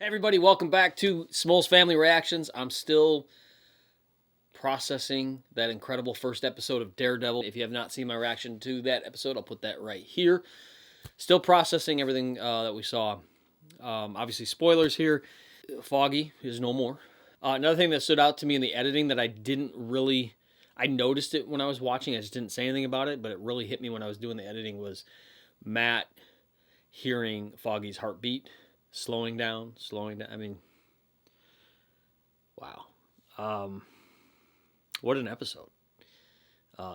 Hey everybody, welcome back to Smol's Family Reactions. I'm still processing that incredible first episode of Daredevil. If you have not seen my reaction to that episode, I'll put that right here. Still processing everything that we saw. Obviously, spoilers here. Foggy is no more. Another thing that stood out to me in the editing that I didn't really... I noticed it when I was watching. I just didn't say anything about it, but it really hit me when I was doing the editing was Matt hearing Foggy's heartbeat. Slowing down. I mean, wow. What an episode.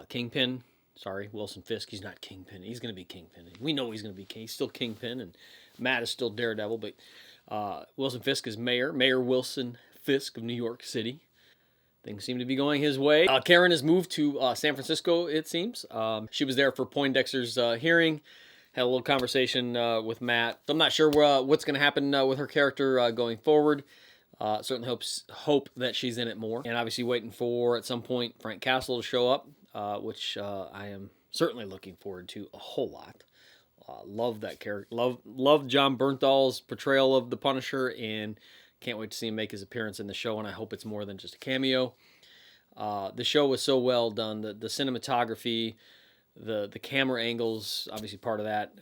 Kingpin. Sorry, Wilson Fisk. He's not Kingpin. He's going to be Kingpin. We know he's going to be King. He's still Kingpin, and Matt is still Daredevil. But Wilson Fisk is Mayor Wilson Fisk of New York City. Things seem to be going his way. Karen has moved to San Francisco, it seems. She was there for Poindexter's hearing. Had a little conversation with Matt. So I'm not sure what's going to happen with her character going forward. Certainly hope that she's in it more. And obviously waiting for, at some point, Frank Castle to show up, which I am certainly looking forward to a whole lot. Love that character. Love John Bernthal's portrayal of the Punisher, and can't wait to see him make his appearance in the show, and I hope it's more than just a cameo. The show was so well done. The cinematography... The camera angles, obviously part of that,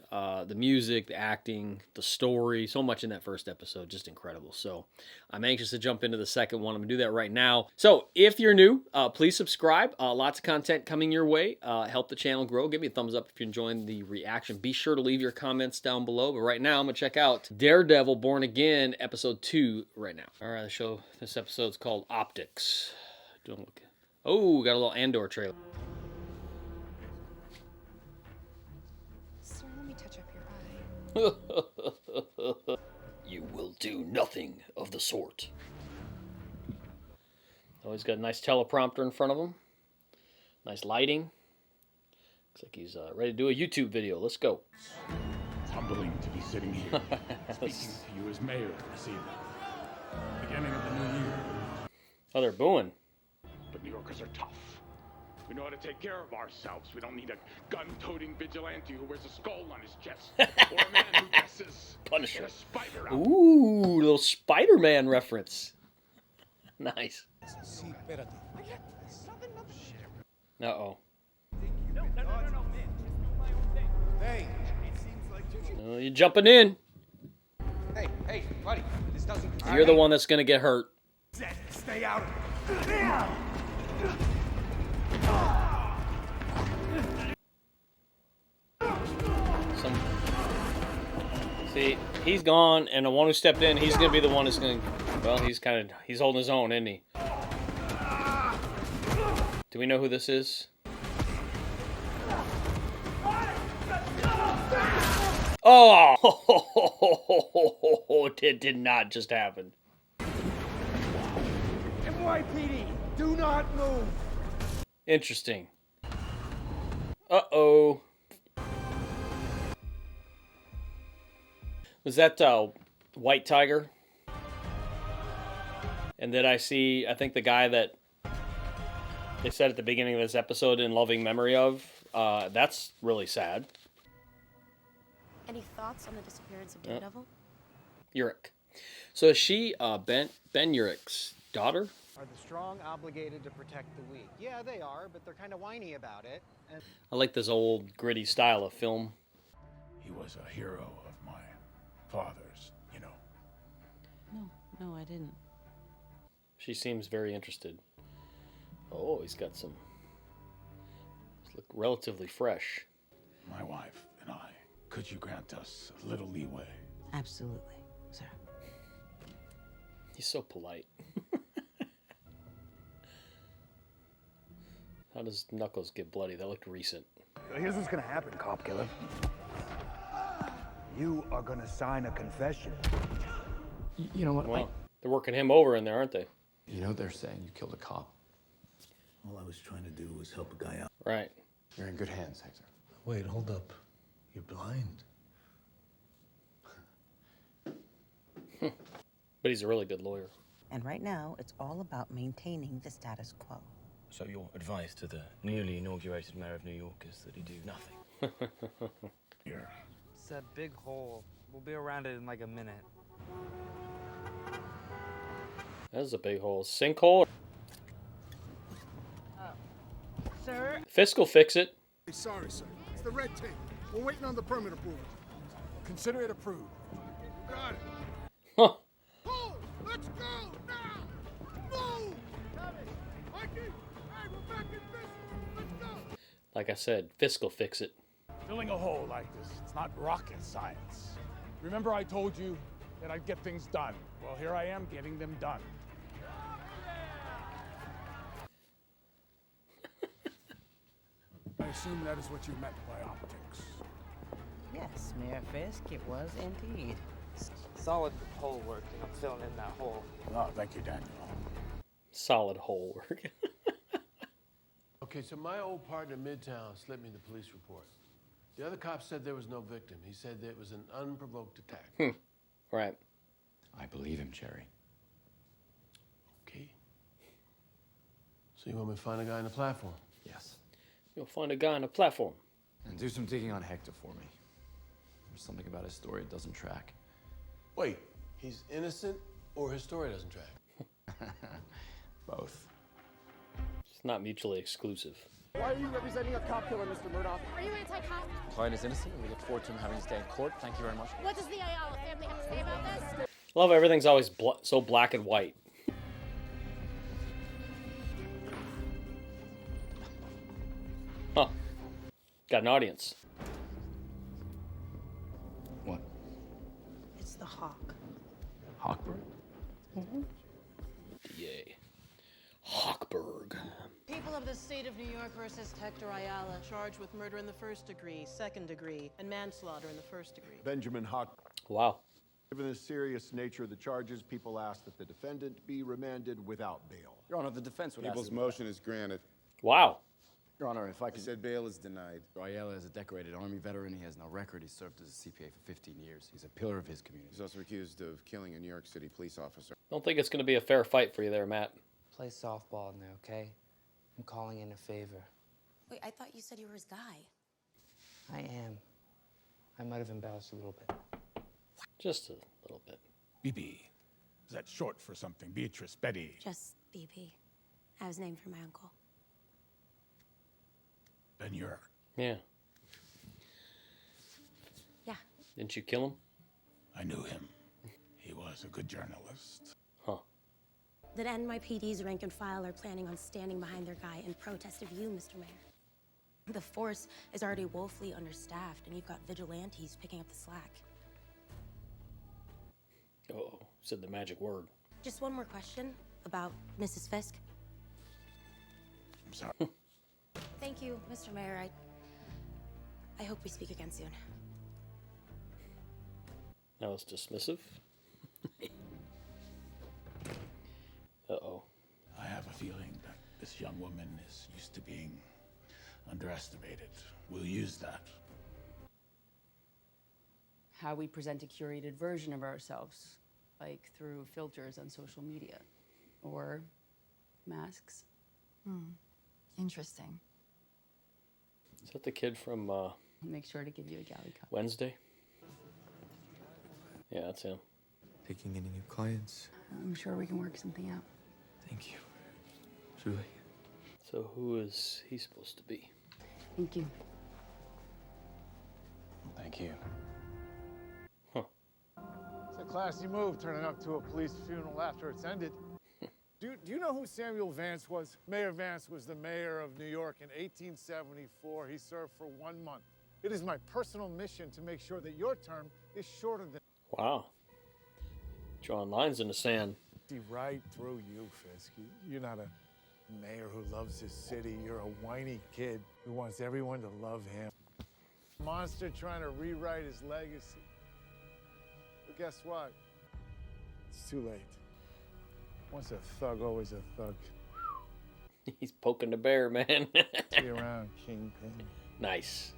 the music, the acting, the story, so much in that first episode, just incredible. So I'm anxious to jump into the second one. I'm going to do that right now. So if you're new, please subscribe. Lots of content coming your way. Help the channel grow. Give me a thumbs up if you're enjoying the reaction. Be sure to leave your comments down below. But right now, I'm going to check out Daredevil Born Again, Episode 2 right now. All right, this episode's called Optics. Oh, got a little Andor trailer. You will do nothing of the sort. Oh, he's got a nice teleprompter in front of him. Nice lighting. Looks like he's ready to do a YouTube video. Let's go. It's humbling to be sitting here, speaking to you as mayor this evening. Beginning of the new year. Oh, they're booing. But New Yorkers are tough. We know how to take care of ourselves. We don't need a gun-toting vigilante who wears a skull on his chest. Or a man who dresses Punisher. in a spider outfit. Ooh, little Spider-Man reference. Nice. Uh-oh. No. Hey, You're jumping in. Hey, buddy. This doesn't. You're the one that's going to get hurt. Stay out. See, he's gone, and the one who stepped in, he's going to be the one that's going to... Well, he's holding his own, isn't he? Do we know who this is? Oh! It did not just happen. NYPD, do not move. Interesting. Uh-oh. Was that White Tiger? And then I think the guy that they said at the beginning of this episode in loving memory of, that's really sad. Any thoughts on the disappearance of Daredevil? Urich. So is she Ben Urich's daughter? Are the strong obligated to protect the weak? Yeah, they are, but they're kind of whiny about it. And I like this old gritty style of film. He was a hero of my father's, you know. No, I didn't. She seems very interested. Oh, he's got some... look relatively fresh. My wife and I, could you grant us a little leeway? Absolutely, sir. He's so polite. How does Knuckles get bloody? That looked recent. Here's what's gonna happen, cop killer. You are gonna sign a confession. You know what? Well, they're working him over in there, aren't they? You know they're saying you killed a cop. All I was trying to do was help a guy out. Right. You're in good hands, Hector. Wait, hold up. You're blind. But he's a really good lawyer. And right now, it's all about maintaining the status quo. So your advice to the newly inaugurated mayor of New York is that he do nothing? Here. it's that big hole. We'll be around it in like a minute. That's a big hole. Sinkhole. Sir? Fisk will fix it. Sorry, sir. It's the red tape. We're waiting on the permit approval. Consider it approved. Got it. Huh. Hold! Let's go! Now! Move! Mikey! Hey, we're back in business! Let's go! Like I said, Fisk will fix it. Filling a hole like this, it's not rocket science. Remember I told you that I'd get things done? Well, here I am getting them done. I assume that is what you meant by optics. Yes, Mayor Fisk, it was indeed. Solid hole work, I'm filling in that hole. Oh, thank you, Daniel. Solid hole work. Okay, so my old partner Midtown slipped me the police report. The other cop said there was no victim. He said that it was an unprovoked attack. Right. I believe him, Cherry. Okay. So you want me to find a guy on the platform? Yes. You'll find a guy on a platform. And do some digging on Hector for me. There's something about his story that doesn't track. Wait, he's innocent or his story doesn't track? Both. It's not mutually exclusive. Why are you representing a cop killer, Mr. Murdoch? Are you anti-cop? Client is innocent, and we look forward to him having his day in court. Thank you very much. What does the Ayala family have to say about this? Love everything's always so black and white. Huh. Got an audience. What? It's the hawk. Hawkberg? Yay. Hawkberg. People of the state of New York versus Hector Ayala, charged with murder in the first degree, second degree, and manslaughter in the first degree. Benjamin Hawk. Wow. Given the serious nature of the charges, people ask that the defendant be remanded without bail. Your Honor, the defense would People's motion is granted. Wow. Your Honor, if I could... Said bail is denied. Ayala is a decorated Army veteran. He has no record. He served as a CPA for 15 years. He's a pillar of his community. He's also accused of killing a New York City police officer. Don't think it's going to be a fair fight for you there, Matt. Play softball in there, okay? I'm calling in a favor. Wait, I thought you said you were his guy. I am. I might have embellished a little bit. Just a little bit. BB. Is that short for something? Beatrice, Betty. Just BP. I was named for my uncle. Then you're... Yeah. Yeah. Didn't you kill him? I knew him. He was a good journalist. Huh. That NYPD's rank and file are planning on standing behind their guy in protest of you, Mr. Mayor. The force is already woefully understaffed, and you've got vigilantes picking up the slack. Uh-oh. Said the magic word. Just one more question about Mrs. Fisk. I'm sorry. Thank you, Mr. Mayor. I hope we speak again soon. Now it's dismissive. Uh-oh. I have a feeling that this young woman is used to being underestimated. We'll use that. How we present a curated version of ourselves, like through filters on social media, or masks. Interesting. Is that the kid from Make sure to give you a galley cup. Wednesday? Yeah, that's him. Taking any new clients? I'm sure we can work something out. Thank you. Truly. So who is he supposed to be? Thank you. Thank you. It's a classy move, turning up to a police funeral after it's ended. Do you know who Samuel Vance was? Mayor Vance was the mayor of New York in 1874. He served for 1 month. It is my personal mission to make sure that your term is shorter than... Wow. Drawing lines in the sand. See right through you, Fisk. You're not a mayor who loves his city. You're a whiny kid who wants everyone to love him. Monster trying to rewrite his legacy. But guess what? It's too late. Once a thug, always a thug. He's poking the bear, man. See you around, Kingpin. Nice.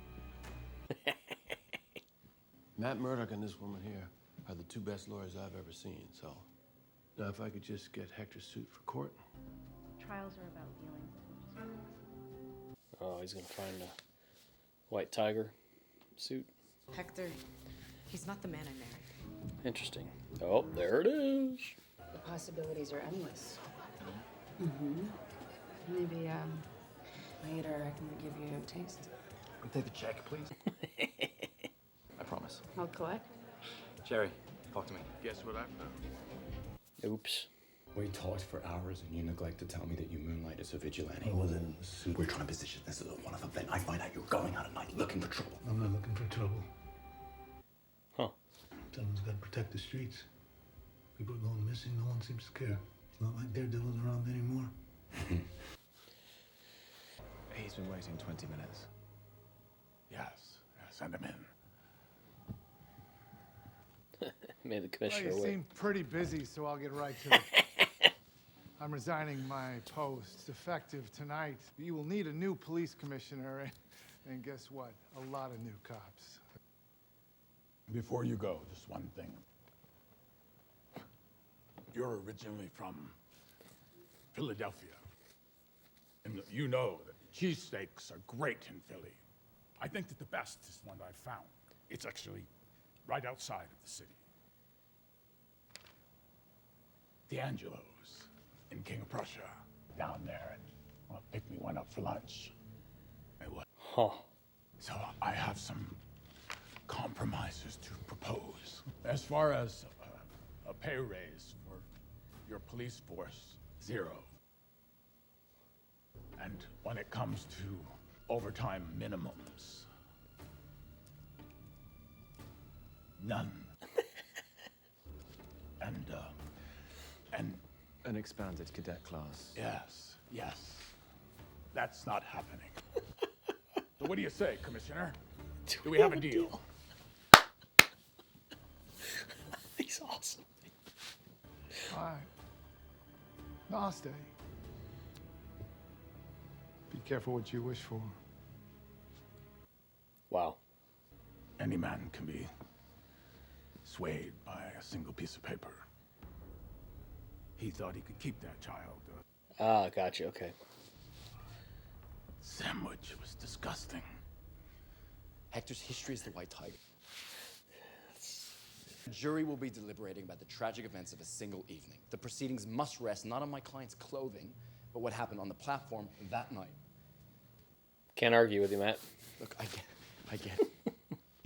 Matt Murdock and this woman here are the two best lawyers I've ever seen, so... Now, if I could just get Hector's suit for court. Trials are about feelings. Oh, he's gonna find a white tiger suit. Hector, he's not the man I married. Interesting. Oh, there it is. possibilities are endless. Mm-hmm. Maybe, later I can give you a taste. I'll take the check, please. I promise. I'll collect. Jerry, talk to me. Guess what I found? Oops. We talked for hours and you neglect to tell me that you moonlight as a vigilante. I wasn't in the suit. We're trying to position this as a one-off event. I find out you're going out at night looking for trouble. I'm not looking for trouble. Huh. Someone's got to protect the streets. People are going missing. No one seems to care. It's not like Daredevil's around anymore. He's been waiting 20 minutes. Yes, send him in. Made the Well, commissioner you wait. seem pretty busy, so I'll get right to it. I'm resigning my post effective tonight. You will need a new police commissioner, and guess what? A lot of new cops. Before you go, just one thing. You're originally from Philadelphia. And you know that cheesesteaks are great in Philly. I think that the best is one I've found. It's actually right outside of the city. D'Angelo's in King of Prussia, down there, and well, pick me one up for lunch. It was. Huh. So I have some compromises to propose. As far as a pay raise for your police force, 0. And when it comes to overtime minimums, none. and An expanded cadet class. yes, that's not happening. So what do you say, Commissioner? Do we have a deal? He's awesome. All right. Namaste. Be careful what you wish for. Wow. Any man can be swayed by a single piece of paper. He thought he could keep that child. Ah, gotcha. Okay. Sandwich was disgusting. Hector's history is the White Tiger. The jury will be deliberating about the tragic events of a single evening. The proceedings must rest not on my client's clothing, but what happened on the platform that night. Can't argue with you, Matt. Look, I get it.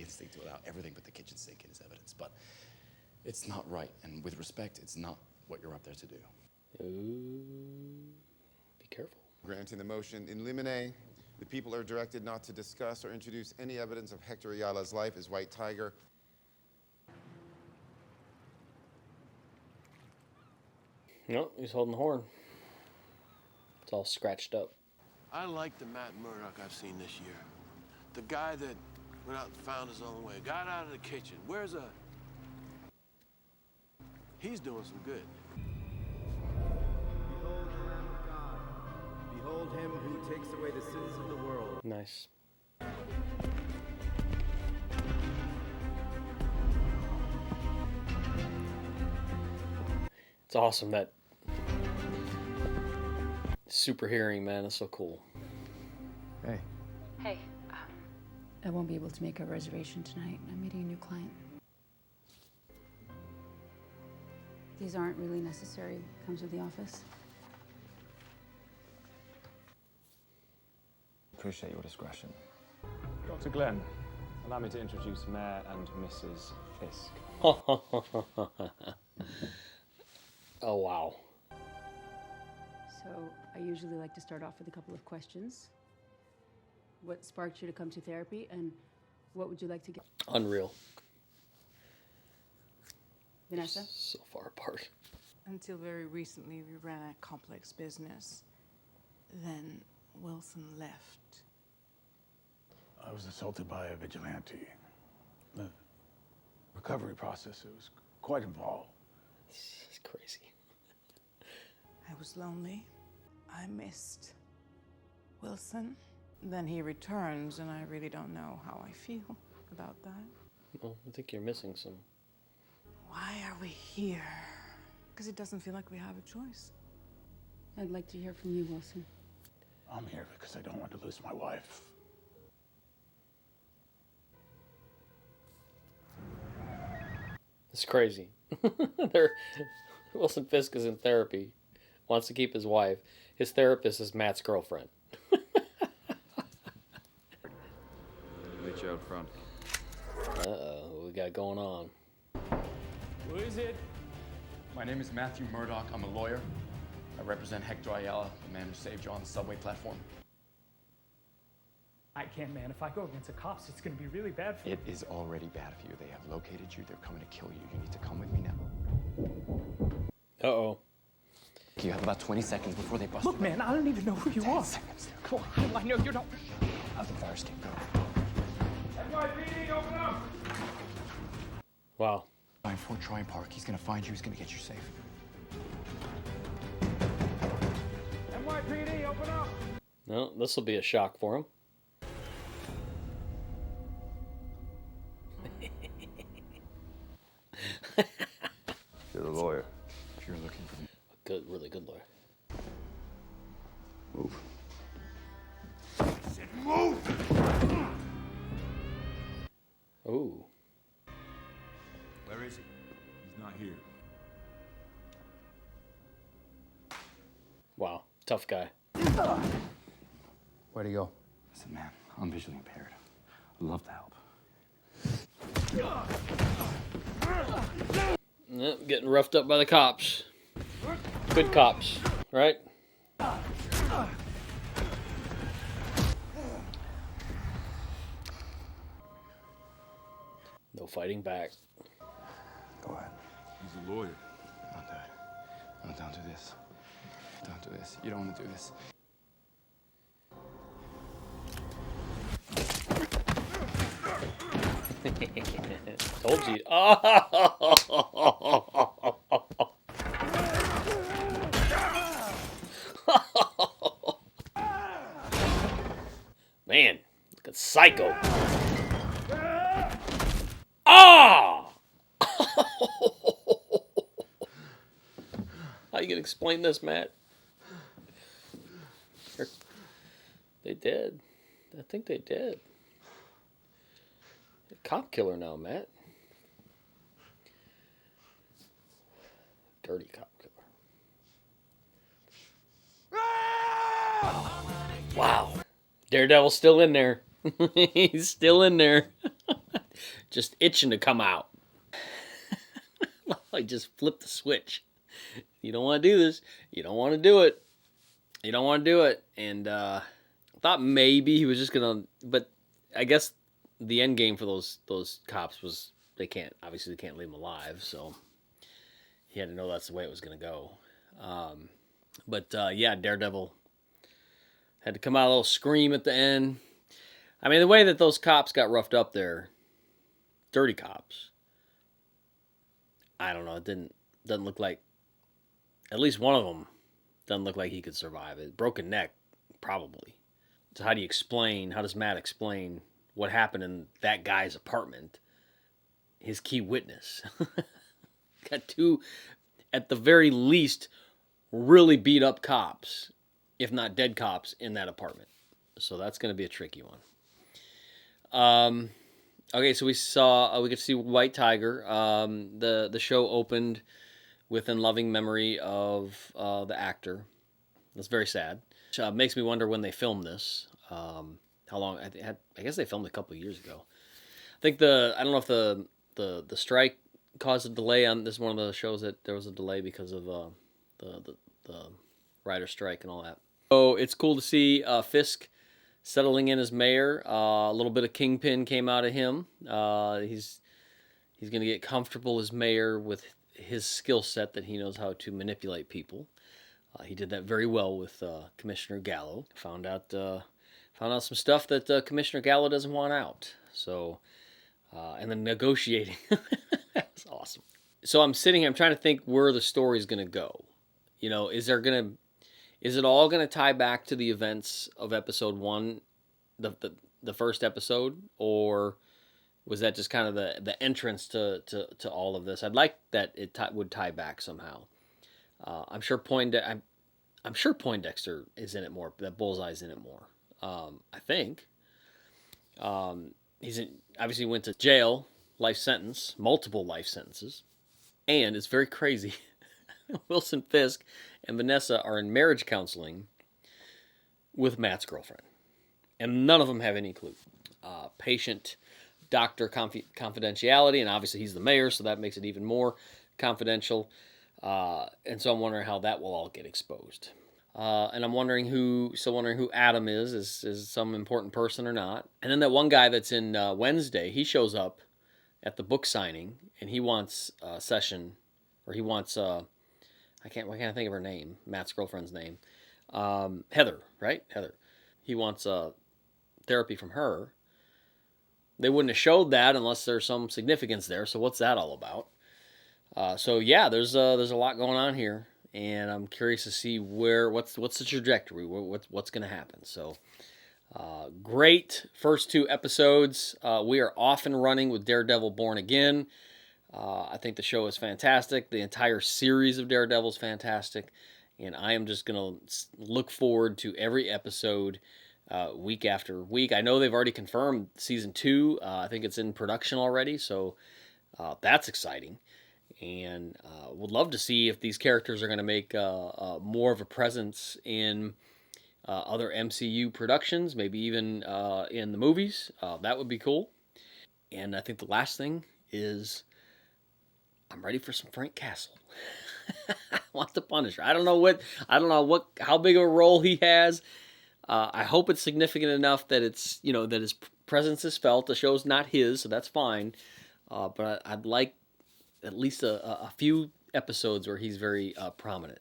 Instinct to allow everything but the kitchen sink in as evidence, but it's not right. And with respect, it's not what you're up there to do. Ooh, be careful. Granting the motion in limine, the people are directed not to discuss or introduce any evidence of Hector Ayala's life as White Tiger. No, he's holding the horn. It's all scratched up. I like the Matt Murdock I've seen this year. The guy that went out and found his own way, got out of the kitchen. He's doing some good. Behold the Lamb of God. Behold him who takes away the sins of the world. Nice. It's awesome that super hearing, man. It's so cool. Hey. Hey, I won't be able to make a reservation tonight. I'm meeting a new client. These aren't really necessary. Comes with the office. Appreciate your discretion. Dr. Glenn, allow me to introduce Mayor and Mrs. Fisk. Oh, wow. So I usually like to start off with a couple of questions. What sparked you to come to therapy, and what would you like to get? Unreal. Vanessa? So far apart. Until very recently, we ran a complex business. Then Wilson left. I was assaulted by a vigilante. The recovery process, it was quite involved. It's crazy. I was lonely. I missed Wilson. Then he returns, and I really don't know how I feel about that. Well, I think you're missing some. Why are we here? Because it doesn't feel like we have a choice. I'd like to hear from you, Wilson. I'm here because I don't want to lose my wife. It's crazy. They're Wilson Fisk is in therapy, wants to keep his wife. His therapist is Matt's girlfriend. Meet you out front. Uh-oh, what we got going on? Who is it? My name is Matthew Murdoch. I'm a lawyer. I represent Hector Ayala, the man who saved you on the subway platform. I can't, man. If I go against the cops, it's going to be really bad for me. It is already bad for you. They have located you. They're coming to kill you. You need to come with me now. Uh-oh. You have about 20 seconds before they bust Look, you. man, I don't even know who you 10 are. seconds. Come on, how do I know you don't? How's the fire escape go? NYPD, open up! Wow. By Fort Troy Park. He's gonna find you. He's gonna get you safe. NYPD, open up! No, this will be a shock for him. You're the lawyer. If you're looking for me. Good, really good lawyer. Move. Move! Ooh. Where is he? He's not here. Wow, tough guy. Where'd he go? Listen, man, I'm visually impaired. I'd love to help. Yep, getting roughed up by the cops. Good cops, right? No fighting back. Go ahead. He's a lawyer. Don't do it. No, don't do this. Don't do this. You don't want to do this. Told you. Oh! Man, look at Psycho. Ah! How you gonna explain this, Matt? They did. I think they did. Cop killer now, Matt. Dirty cop killer. Wow. Daredevil's still in there. He's still in there. Just itching to come out. I just flipped the switch. You don't want to do this. You don't want to do it. You don't want to do it. And I thought maybe he was just going to... But I guess the end game for those cops was they can't leave him alive. So he had to know that's the way it was going to go. Yeah, Daredevil had to come out a little scream at the end. I mean, the way that those cops got roughed up there, dirty cops, I don't know. It doesn't look like, at least one of them doesn't look like he could survive it. Broken neck, probably. So how does Matt explain what happened in that guy's apartment? His key witness. Got two, at the very least, really beat up cops, if not dead cops, in that apartment. So that's going to be a tricky one. Okay, so we could see White Tiger. The show opened with in loving memory of the actor. That's very sad. Makes me wonder when they filmed this. How long? I guess they filmed a couple of years ago. I think I don't know if the strike caused a delay on this. One of the shows that there was a delay because of the writer strike and all that. So it's cool to see Fisk settling in as mayor. A little bit of Kingpin came out of him. He's going to get comfortable as mayor with his skill set that he knows how to manipulate people. He did that very well with Commissioner Gallo. Found out some stuff that Commissioner Gallo doesn't want out. So, and then negotiating. That's awesome. So I'm sitting here, I'm trying to think where the story's going to go. You know, is it all going to tie back to the events of episode 1, the first episode, or was that just kind of the entrance to all of this? I'd like that it would tie back somehow. I'm sure Poindexter is in it more. That Bullseye's in it more. I think. Obviously went to jail, life sentence, multiple life sentences, and it's very crazy. Wilson Fisk and Vanessa are in marriage counseling with Matt's girlfriend. And none of them have any clue. Patient-doctor confidentiality, and obviously he's the mayor, so that makes it even more confidential. And so I'm wondering how that will all get exposed. And I'm wondering who Adam is some important person or not. And then that one guy that's in Wednesday, he shows up at the book signing, and he wants a session, or he wants, I can't think of her name, Matt's girlfriend's name. Heather, right? Heather. He wants therapy from her. They wouldn't have showed that unless there's some significance there, so what's that all about? So yeah, there's a lot going on here, and I'm curious to see what's the trajectory, what's going to happen. So great first 2 episodes. We are off and running with Daredevil Born Again. I think the show is fantastic. The entire series of Daredevil is fantastic, and I am just going to look forward to every episode week after week. I know they've already confirmed season 2. I think it's in production already, so that's exciting. And would love to see if these characters are going to make more of a presence in other MCU productions, maybe even in the movies. That would be cool. And I think the last thing is I'm ready for some Frank Castle. I want the Punisher. I don't know how big of a role he has. I hope it's significant enough that it's, that his presence is felt. The show's not his, so that's fine. But I'd like at least a few episodes where he's very prominent.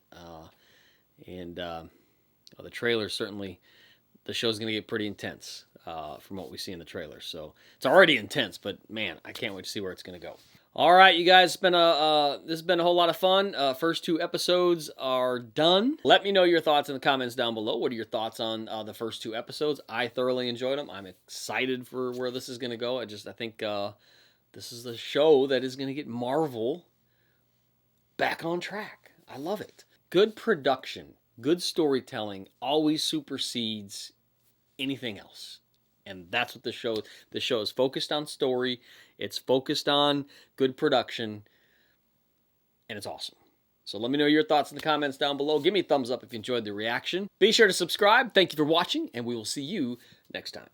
And the trailer certainly, the show's going to get pretty intense from what we see in the trailer. So it's already intense, but man, I can't wait to see where it's going to go. All right, you guys, this has been a whole lot of fun. First 2 episodes are done. Let me know your thoughts in the comments down below. What are your thoughts on the first 2 episodes? I thoroughly enjoyed them. I'm excited for where this is going to go. I think this is the show that is going to get Marvel back on track. I love it. Good production, good storytelling always supersedes anything else. And that's what the show is focused on story. It's focused on good production. And it's awesome. So let me know your thoughts in the comments down below. Give me a thumbs up if you enjoyed the reaction. Be sure to subscribe. Thank you for watching, and we will see you next time.